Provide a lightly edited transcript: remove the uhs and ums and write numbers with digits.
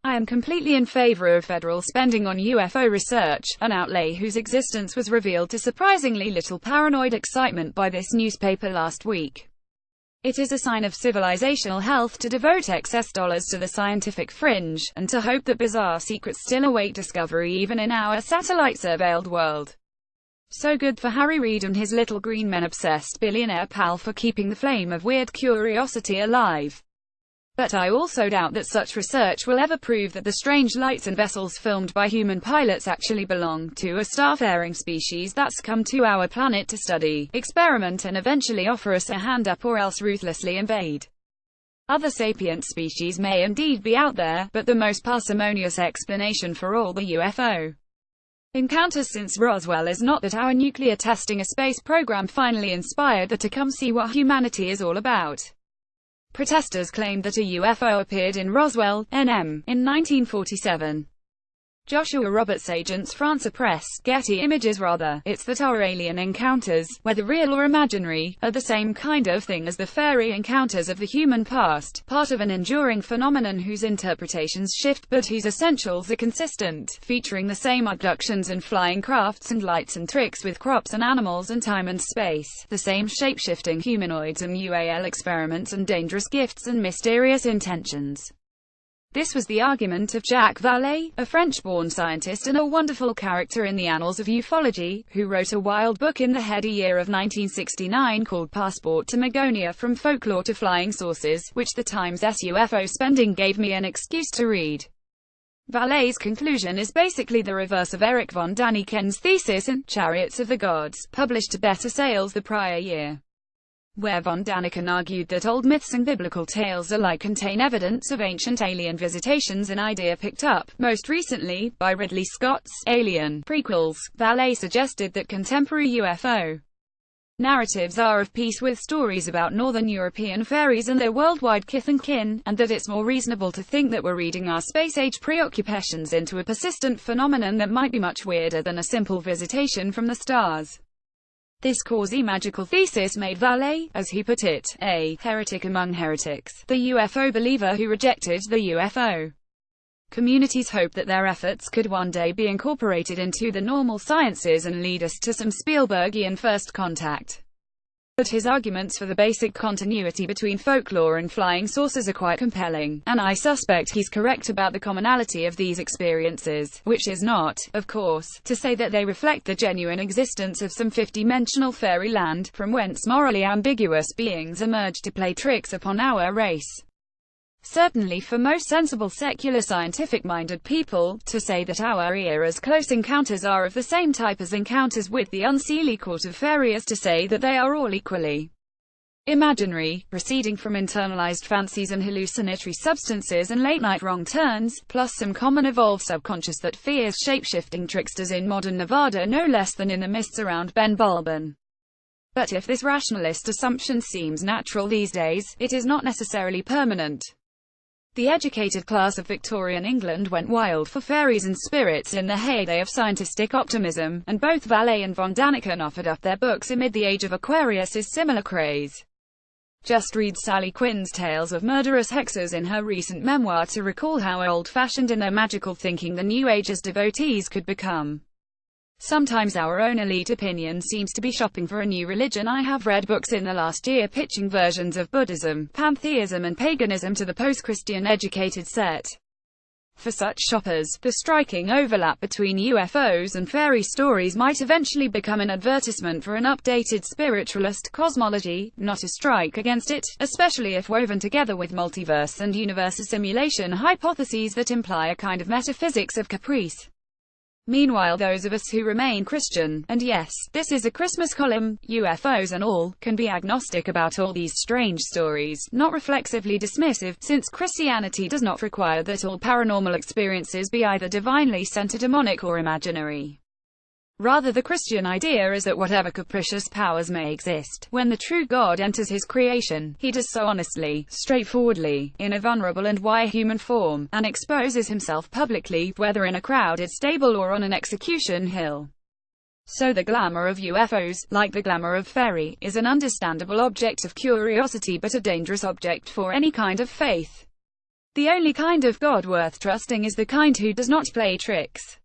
I am completely in favor of federal spending on UFO research, an outlay whose existence was revealed to surprisingly little paranoid excitement by this newspaper last week. It is a sign of civilizational health to devote excess dollars to the scientific fringe, and to hope that bizarre secrets still await discovery even in our satellite-surveilled world. So good for Harry Reid and his little green men-obsessed billionaire pal for keeping the flame of weird curiosity alive. But I also doubt that such research will ever prove that the strange lights and vessels filmed by human pilots actually belong to a starfaring species that's come to our planet to study, experiment and eventually offer us a hand up or else ruthlessly invade. Other sapient species may indeed be out there, but the most parsimonious explanation for all the UFO encounters since Roswell is not that our nuclear testing a space program finally inspired the to come see what humanity is all about. Protesters claimed that a UFO appeared in Roswell, NM, in 1947. Joshua Roberts Agence France Press, Getty Images rather, it's that our alien encounters, whether real or imaginary, are the same kind of thing as the fairy encounters of the human past, part of an enduring phenomenon whose interpretations shift but whose essentials are consistent, featuring the same abductions and flying crafts and lights and tricks with crops and animals and time and space, the same shape-shifting humanoids and UAL experiments and dangerous gifts and mysterious intentions. This was the argument of Jacques Vallée, a French-born scientist and a wonderful character in the annals of ufology, who wrote a wild book in the heady year of 1969 called Passport to Magonia From Folklore to Flying Saucers, which the Times' UFO spending gave me an excuse to read. Vallée's conclusion is basically the reverse of Eric von Daniken's thesis in Chariots of the Gods, published to better sales the prior year, where von Daniken argued that old myths and biblical tales alike contain evidence of ancient alien visitations, an idea picked up, most recently, by Ridley Scott's Alien prequels. Vallée suggested that contemporary UFO narratives are of piece with stories about Northern European fairies and their worldwide kith and kin, and that it's more reasonable to think that we're reading our space-age preoccupations into a persistent phenomenon that might be much weirder than a simple visitation from the stars. This quasi-magical thesis made Vallée, as he put it, a heretic among heretics, the UFO believer who rejected the UFO community's hope that their efforts could one day be incorporated into the normal sciences and lead us to some Spielbergian first contact. But his arguments for the basic continuity between folklore and flying saucers are quite compelling, and I suspect he's correct about the commonality of these experiences, which is not, of course, to say that they reflect the genuine existence of some fifth-dimensional fairyland, from whence morally ambiguous beings emerge to play tricks upon our race. Certainly for most sensible secular scientific-minded people, to say that our era's close encounters are of the same type as encounters with the unseelie court of fairy is to say that they are all equally imaginary, proceeding from internalized fancies and hallucinatory substances and late-night wrong turns, plus some common evolved subconscious that fears shape-shifting tricksters in modern Nevada no less than in the mists around Ben Bulben. But if this rationalist assumption seems natural these days, it is not necessarily permanent. The educated class of Victorian England went wild for fairies and spirits in the heyday of scientific optimism, and both Vallée and von Daniken offered up their books amid the age of Aquarius's similar craze. Just read Sally Quinn's tales of murderous hexers in her recent memoir to recall how old-fashioned in their magical thinking the New Age's devotees could become. Sometimes our own elite opinion seems to be shopping for a new religion. I have read books in the last year pitching versions of Buddhism, pantheism and paganism to the post-Christian educated set. For such shoppers, the striking overlap between UFOs and fairy stories might eventually become an advertisement for an updated spiritualist cosmology, not a strike against it, especially if woven together with multiverse and universe assimilation hypotheses that imply a kind of metaphysics of caprice. Meanwhile, those of us who remain Christian, and yes, this is a Christmas column, UFOs and all, can be agnostic about all these strange stories, not reflexively dismissive, since Christianity does not require that all paranormal experiences be either divinely sent or demonic or imaginary. Rather, the Christian idea is that whatever capricious powers may exist, when the true God enters his creation, he does so honestly, straightforwardly, in a vulnerable and wire human form, and exposes himself publicly, whether in a crowded stable or on an execution hill. So the glamour of UFOs, like the glamour of fairy, is an understandable object of curiosity but a dangerous object for any kind of faith. The only kind of God worth trusting is the kind who does not play tricks.